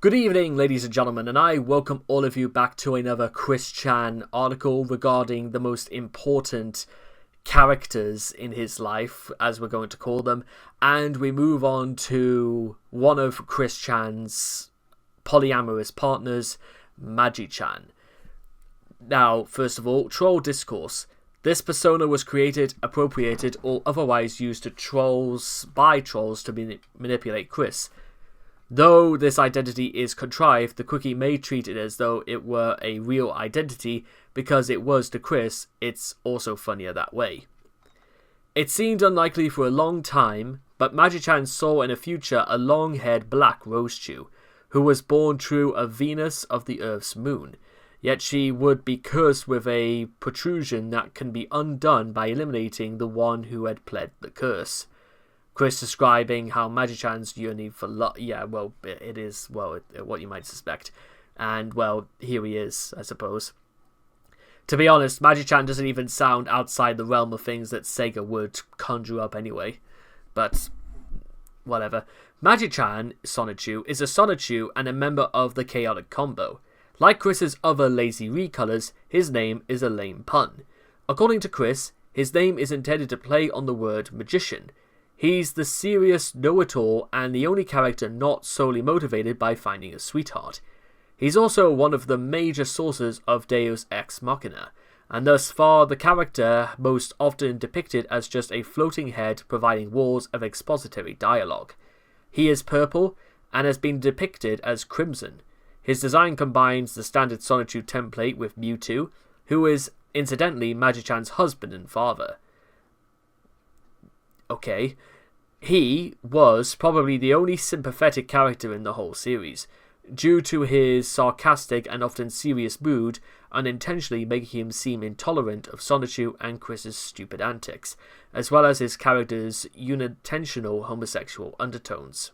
Good evening, ladies and gentlemen, and I welcome all of you back to another Chris Chan article regarding the most important characters in his life, as we're going to call them, and we move on to one of Chris Chan's polyamorous partners, Magi Chan. Now, first of all, troll discourse. This persona was created, appropriated, or otherwise used by trolls to manipulate Chris. Though this identity is contrived, the quickie may treat it as though it were a real identity because it was to Chris. It's also funnier that way. It seemed unlikely for a long time, but Magi-chan saw in the future a long-haired black Rose-Chew, who was born true of Venus of the Earth's moon. Yet she would be cursed with a protrusion that can be undone by eliminating the one who had pled the curse. Chris describing how Magi-chan's yearning for love. Yeah, well, it is, well, what you might suspect. And, well, here he is, I suppose. To be honest, Magi-chan doesn't even sound outside the realm of things that Sega would conjure up anyway. But, whatever. Magi-chan, Sonichu, is a Sonichu and a member of the Chaotic Combo. Like Chris's other lazy recolors, his name is a lame pun. According to Chris, his name is intended to play on the word magician. He's the serious know-it-all and the only character not solely motivated by finding a sweetheart. He's also one of the major sources of Deus Ex Machina, and thus far the character most often depicted as just a floating head providing walls of expository dialogue. He is purple and has been depicted as crimson. His design combines the standard Sonichu template with Mewtwo, who is incidentally Magi-chan's husband and father. Okay, he was probably the only sympathetic character in the whole series, due to his sarcastic and often serious mood, unintentionally making him seem intolerant of Sonichu and Chris's stupid antics, as well as his character's unintentional homosexual undertones.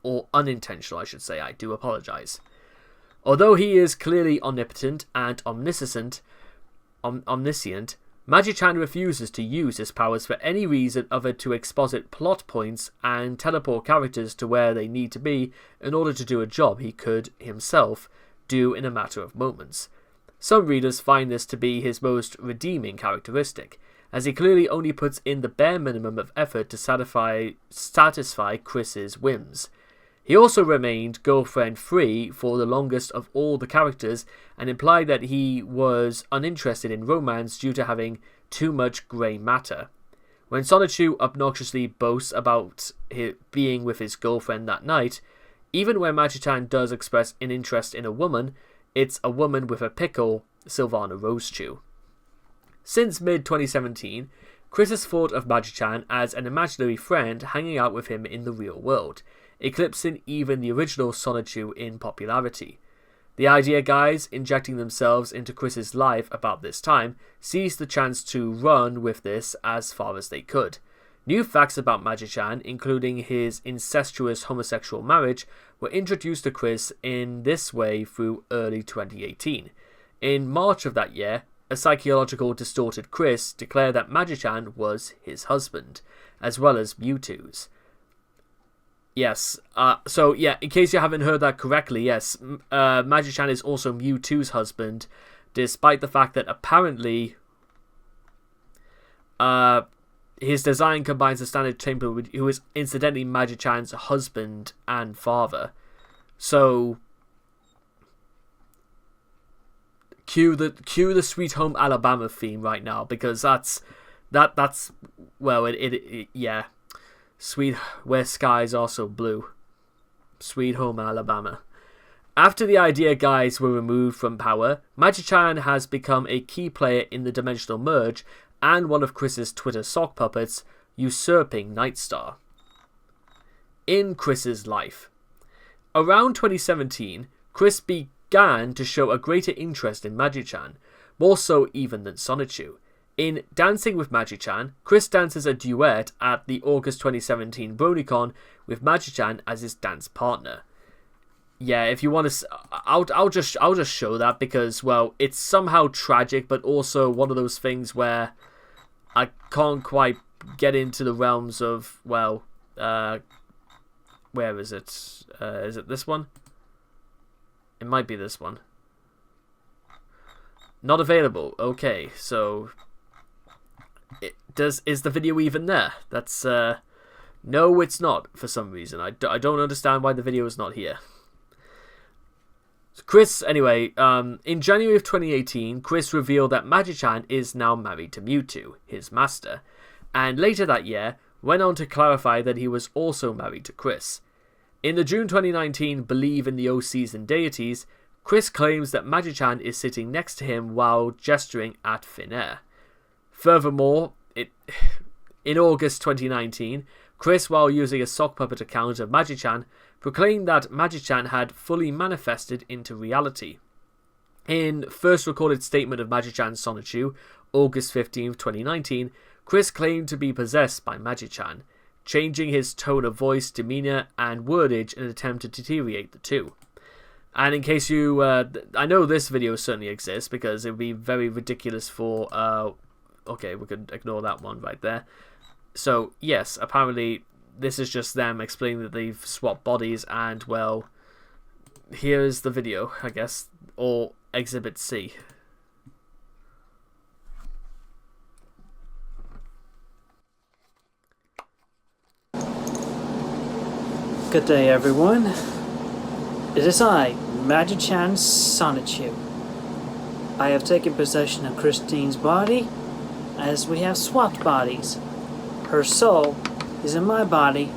Or unintentional, I should say, I do apologize. Although he is clearly omnipotent and omniscient, Magi-chan refuses to use his powers for any reason other to exposit plot points and teleport characters to where they need to be in order to do a job he could, himself, do in a matter of moments. Some readers find this to be his most redeeming characteristic, as he clearly only puts in the bare minimum of effort to satisfy Chris's whims. He also remained girlfriend-free for the longest of all the characters and implied that he was uninterested in romance due to having too much grey matter. When Sonichu obnoxiously boasts about being with his girlfriend that night, even when Magi-chan does express an interest in a woman, it's a woman with a pickle, Sylvana Rose-Chew. Since mid-2017, Chris has thought of Magi-chan as an imaginary friend hanging out with him in the real world, eclipsing even the original Sonichu in popularity. The Idea Guys, injecting themselves into Chris's life about this time, seized the chance to run with this as far as they could. New facts about Magi-chan, including his incestuous homosexual marriage, were introduced to Chris in this way through early 2018. In March of that year, a psychological distorted Chris declared that Magi-chan was his husband, as well as Mewtwo's. Yes, so yeah, in case you haven't heard that correctly, yes, Magi-chan is also Mewtwo's husband, despite the fact that apparently his design combines the standard template, who is incidentally Magi-chan's husband and father. So, cue the Sweet Home Alabama theme right now, because that's well, yeah. Sweet, where skies are so blue. Sweet Home Alabama. After the Idea Guys were removed from power, Magi-chan has become a key player in the Dimensional Merge and one of Chris's Twitter sock puppets, usurping Nightstar. In Chris's life. Around 2017, Chris began to show a greater interest in Magi-chan, more so even than Sonichu. In Dancing with Magi-chan, Chris dances a duet at the August 2017 BronyCon with Magi-chan as his dance partner. Yeah, if you want to, I'll just show that because, well, it's somehow tragic, but also one of those things where I can't quite get into the realms of, well, where is it? Is it this one? It might be this one. Not available. Okay, so is the video even there? That's no, it's not for some reason. I don't understand why the video is not here. Chris, anyway, in January of 2018, Chris revealed that Magi-chan is now married to Mewtwo, his master, and later that year went on to clarify that he was also married to Chris. In the June 2019 Believe in the O-Season Deities, Chris claims that Magi-chan is sitting next to him while gesturing at thin air. Furthermore, in August 2019, Chris, while using a sock puppet account of Magi-chan, proclaimed that Magi-chan had fully manifested into reality. In first recorded statement of Magi-chan's Sonichu, August 15, 2019, Chris claimed to be possessed by Magi-chan, changing his tone of voice, demeanor, and wordage in an attempt to deteriorate the two. And in case you... I know this video certainly exists, because it would be very ridiculous for... okay, we could ignore that one right there. So, yes, apparently this is just them explaining that they've swapped bodies, and, well, here's the video, I guess, or Exhibit C. Good day, everyone. It is I, Magi-chan Sonichu. I have taken possession of Christine's body, as we have swapped bodies. Her soul is in my body,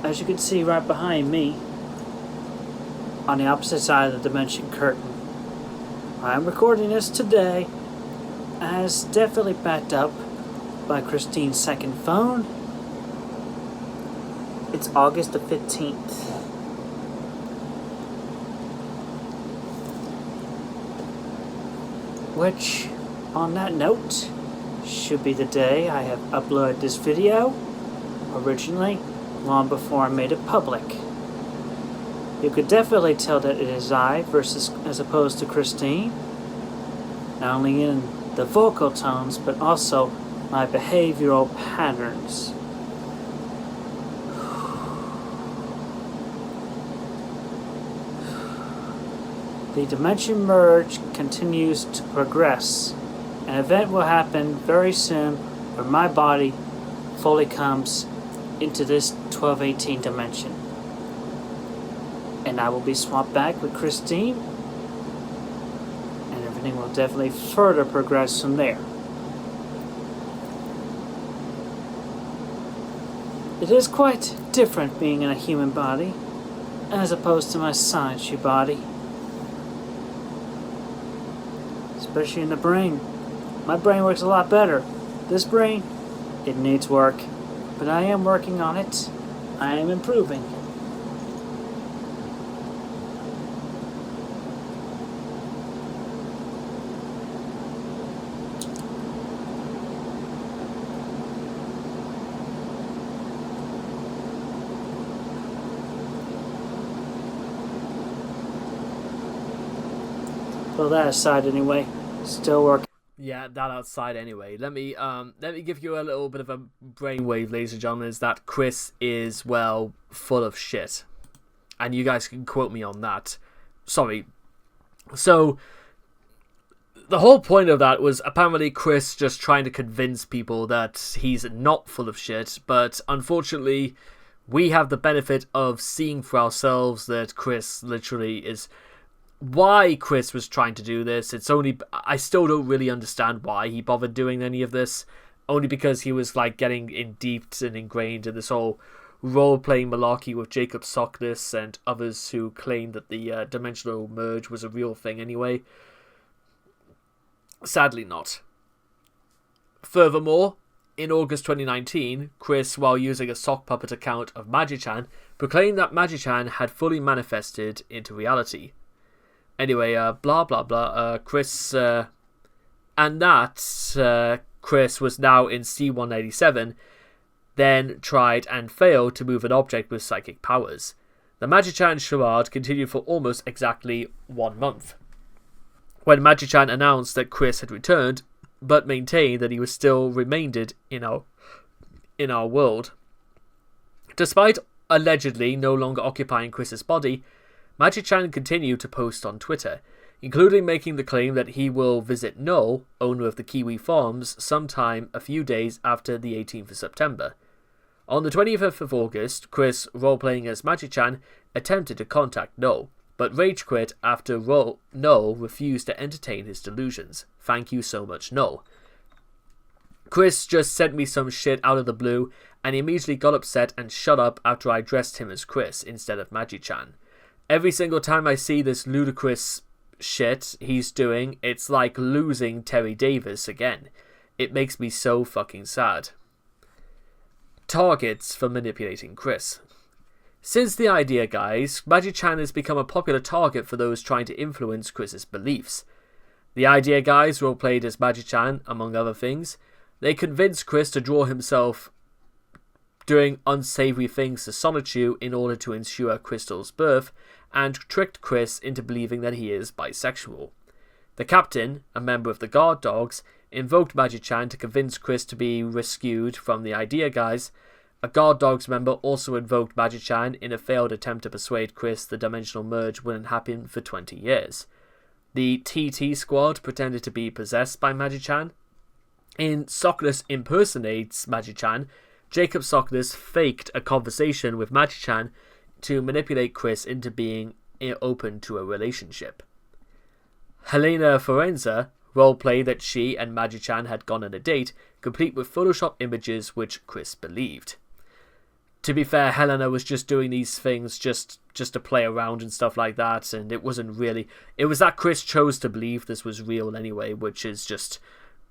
as you can see right behind me, on the opposite side of the dimension curtain. I am recording this today, as definitely backed up by Christine's second phone. It's August the 15th. Which, on that note, should be the day I have uploaded this video, originally, long before I made it public. You could definitely tell that it is I as opposed to Christine, not only in the vocal tones, but also my behavioral patterns. The dimension merge continues to progress. An event will happen very soon where my body fully comes into this 1218 dimension. And I will be swapped back with Christine, and everything will definitely further progress from there. It is quite different being in a human body as opposed to my Sonichu body. Especially in the brain. My brain works a lot better. This brain, it needs work. But I am working on it. I am improving. Well, that aside anyway, still working. Yeah, that outside anyway. Let me give you a little bit of a brainwave, ladies and gentlemen, is that Chris is, well, full of shit. And you guys can quote me on that. Sorry. So, the whole point of that was apparently Chris just trying to convince people that he's not full of shit, but unfortunately, we have the benefit of seeing for ourselves that Chris literally is... Why Chris was trying to do this, I still don't really understand why he bothered doing any of this, only because he was like getting in deep and ingrained in this whole role-playing malarkey with Jacob Sockness and others who claimed that the dimensional merge was a real thing anyway. Sadly not. Furthermore, in August 2019, Chris, while using a sock puppet account of Magi-chan, proclaimed that Magi-chan had fully manifested into reality. Anyway, blah blah blah, Chris, and that, Chris was now in C-187, then tried and failed to move an object with psychic powers. The Magi-chan charade continued for almost exactly 1 month, when Magi-chan announced that Chris had returned, but maintained that he was still remained in our world. Despite allegedly no longer occupying Chris's body, Magi-chan continued to post on Twitter, including making the claim that he will visit Noel, owner of the Kiwi Farms, sometime a few days after the 18th of September. On the 25th of August, Chris, role-playing as Magi-chan, attempted to contact Noel, but rage quit after Noel refused to entertain his delusions. Thank you so much, Noel. Chris just sent me some shit out of the blue, and he immediately got upset and shut up after I addressed him as Chris instead of Magi-chan. Every single time I see this ludicrous shit he's doing, it's like losing Terry Davis again. It makes me so fucking sad. Targets for manipulating Chris. Since the idea guys, Magi-chan has become a popular target for those trying to influence Chris's beliefs. The idea guys role-played as Magi-chan, among other things. They convinced Chris to draw himself doing unsavory things to Sonichu in order to ensure Crystal's birth, and tricked Chris into believing that he is bisexual. The captain, a member of the guard dogs, invoked Magi-chan to convince Chris to be rescued from the idea guys. A guard dogs member also invoked Magi-chan in a failed attempt to persuade Chris the dimensional merge wouldn't happen for 20 years. The TT squad pretended to be possessed by Magi-chan. In Sockless Impersonates Magi-chan, Jacob Sockless faked a conversation with Magi-chan to manipulate Chris into being open to a relationship. Helena Forenza roleplayed that she and Magi-chan had gone on a date, complete with Photoshop images which Chris believed. To be fair, Helena was just doing these things just to play around and stuff like that, and it wasn't really... It was that Chris chose to believe this was real anyway, which is just...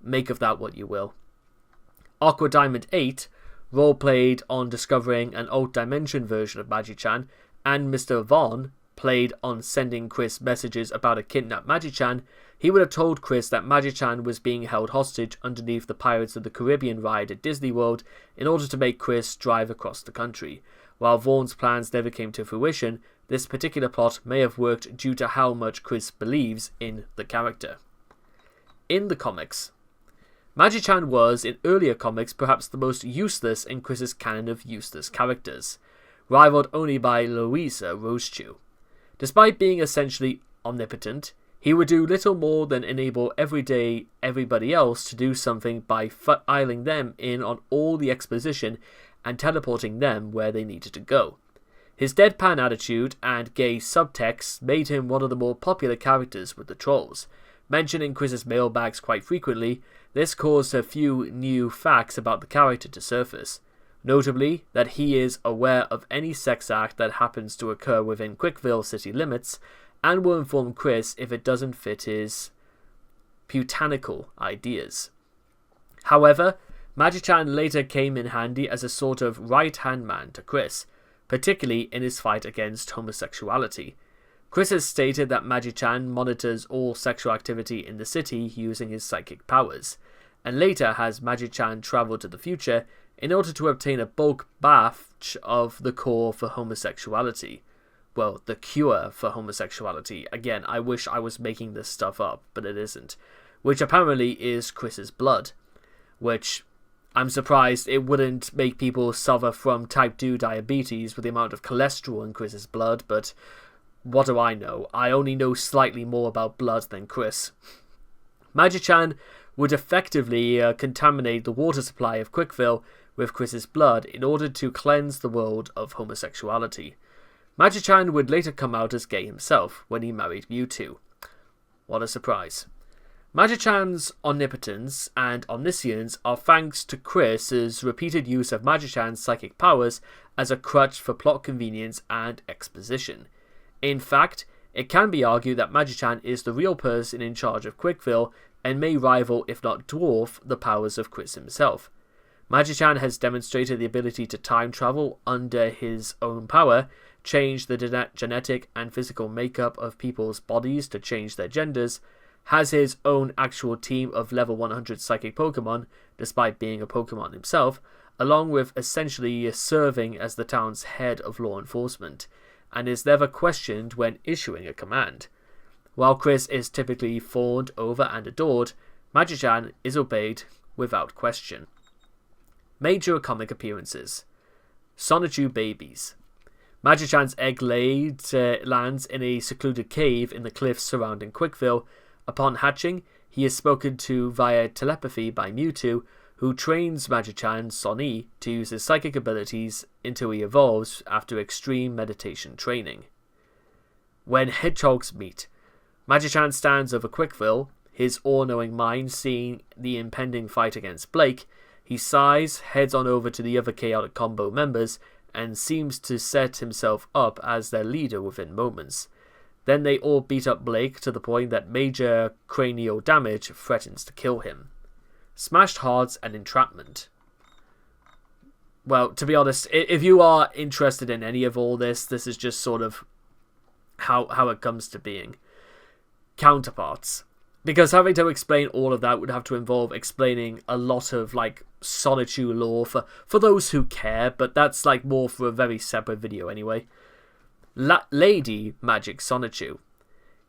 Make of that what you will. Aqua Diamond 8 roleplayed on discovering an alt dimension version of Magi-chan, and Mr. Vaughn played on sending Chris messages about a kidnapped Magi-chan. He would have told Chris that Magi-chan was being held hostage underneath the Pirates of the Caribbean ride at Disney World in order to make Chris drive across the country. While Vaughn's plans never came to fruition, this particular plot may have worked due to how much Chris believes in the character. In the comics, Magi-chan was, in earlier comics, perhaps the most useless in Chris's canon of useless characters, rivaled only by Louisa Rosechew. Despite being essentially omnipotent, he would do little more than enable everybody else to do something by filing them in on all the exposition and teleporting them where they needed to go. His deadpan attitude and gay subtext made him one of the more popular characters with the trolls. Mentioned in Chris's mailbags quite frequently, this caused a few new facts about the character to surface. Notably, that he is aware of any sex act that happens to occur within Quickville city limits, and will inform Chris if it doesn't fit his puritanical ideas. However, Magi-chan later came in handy as a sort of right-hand man to Chris, particularly in his fight against homosexuality. Chris has stated that Magi-chan monitors all sexual activity in the city using his psychic powers, and later has Magi-chan travel to the future in order to obtain a bulk batch of the core for homosexuality. Well, the cure for homosexuality. Again, I wish I was making this stuff up, but it isn't. Which apparently is Chris's blood. Which, I'm surprised it wouldn't make people suffer from type 2 diabetes with the amount of cholesterol in Chris's blood, but... What do I know? I only know slightly more about blood than Chris. Magi-chan would effectively contaminate the water supply of Quickville with Chris's blood in order to cleanse the world of homosexuality. Magi-chan would later come out as gay himself when he married Mewtwo. What a surprise. Magi-chan's omnipotence and omniscience are thanks to Chris's repeated use of Magi-chan's psychic powers as a crutch for plot convenience and exposition. In fact, it can be argued that Magi-chan is the real person in charge of Quickville and may rival, if not dwarf, the powers of Chris himself. Magi-chan has demonstrated the ability to time travel under his own power, change the genetic and physical makeup of people's bodies to change their genders, has his own actual team of level 100 psychic Pokemon, despite being a Pokemon himself, along with essentially serving as the town's head of law enforcement, and is never questioned when issuing a command. While Chris is typically fawned over and adored, Magi-chan is obeyed without question. Major comic appearances. Sonichu Babies. Magi-chan's egg lands in a secluded cave in the cliffs surrounding Quickville. Upon hatching, he is spoken to via telepathy by Mewtwo, who trains Magi-chan Sonny to use his psychic abilities until he evolves after extreme meditation training. When hedgehogs meet, Magi-chan stands over Quickville, his all-knowing mind seeing the impending fight against Blake. He sighs, heads on over to the other Chaotic Combo members, and seems to set himself up as their leader within moments. Then they all beat up Blake to the point that major cranial damage threatens to kill him. Smashed hearts and entrapment. Well, to be honest, if you are interested in any of all this, this is just sort of how it comes to being. Counterparts. Because having to explain all of that would have to involve explaining a lot of, like, Sonichu lore for those who care, but that's, like, more for a very separate video anyway. Lady Magic Sonichu.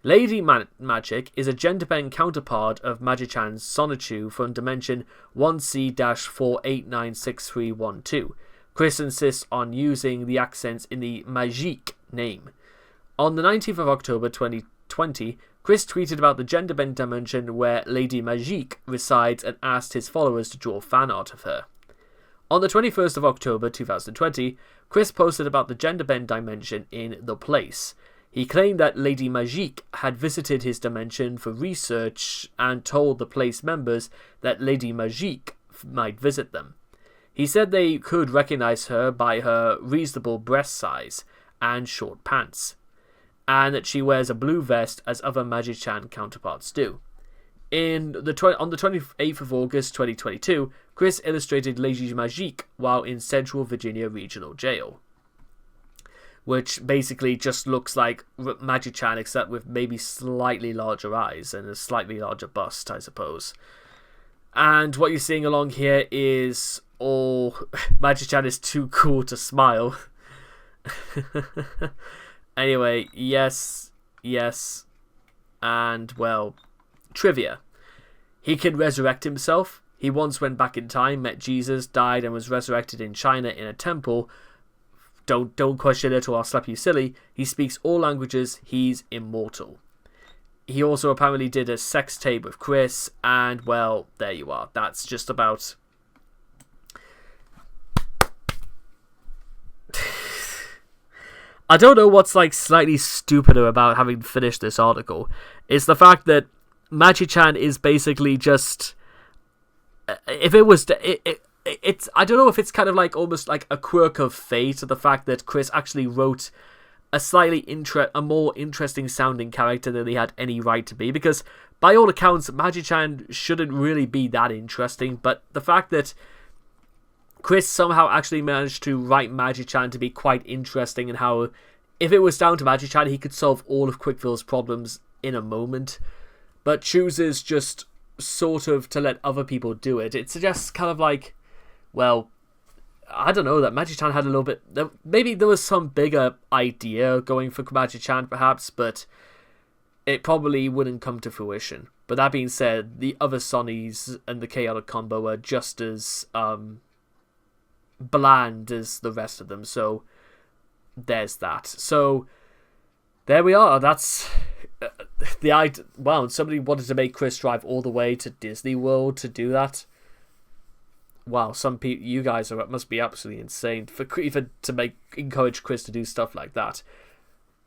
Lady Magic is a gender-bend counterpart of Magi-chan's Sonichu from dimension 1C-48963112. Chris insists on using the accents in the Magique name. On the 19th of October 2020, Chris tweeted about the gender-bent dimension where Lady Magique resides and asked his followers to draw fan art of her. On the 21st of October 2020, Chris posted about the gender-bent dimension in The Place. He claimed that Lady Magique had visited his dimension for research and told the Place members that Lady Magique might visit them. He said they could recognize her by her reasonable breast size and short pants, and that she wears a blue vest as other Magi-chan counterparts do. On the 28th of August 2022, Chris illustrated Lady Magique while in Central Virginia Regional Jail, which basically just looks like Magi-chan except with maybe slightly larger eyes and a slightly larger bust, I suppose. And what you're seeing along here is all Magi-chan is too cool to smile. Anyway, yes, and, well, trivia. He can resurrect himself. He once went back in time, met Jesus, died, and was resurrected in China in a temple. Don't question it or I'll slap you silly. He speaks all languages. He's immortal. He also apparently did a sex tape with Chris, and, well, there you are. That's just about... I don't know what's, like, slightly stupider about having finished this article. It's the fact that Magi-chan is basically just... If it was... It's I don't know if it's kind of like almost like a quirk of fate, the fact that Chris actually wrote a more interesting sounding character than he had any right to be, because by all accounts Magi-chan shouldn't really be that interesting, but the fact that Chris somehow actually managed to write Magi-chan to be quite interesting, and how if it was down to Magi-chan he could solve all of Quickville's problems in a moment, but chooses just sort of to let other people do it. It suggests kind of like, well, I don't know, that Magi-chan had a little bit... Maybe there was some bigger idea going for Magi-chan, perhaps, but it probably wouldn't come to fruition. But that being said, the other Sonnies and the Chaotic Combo are just as bland as the rest of them, so there's that. So, there we are. That's... the idea. Wow, somebody wanted to make Chris drive all the way to Disney World to do that. Wow, some people, you guys must be absolutely insane for even to encourage Chris to do stuff like that.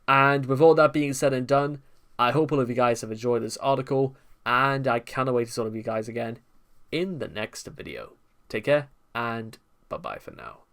And with all that being said and done, I hope all of you guys have enjoyed this article, and I cannot wait to see all of you guys again in the next video. Take care, and bye bye for now.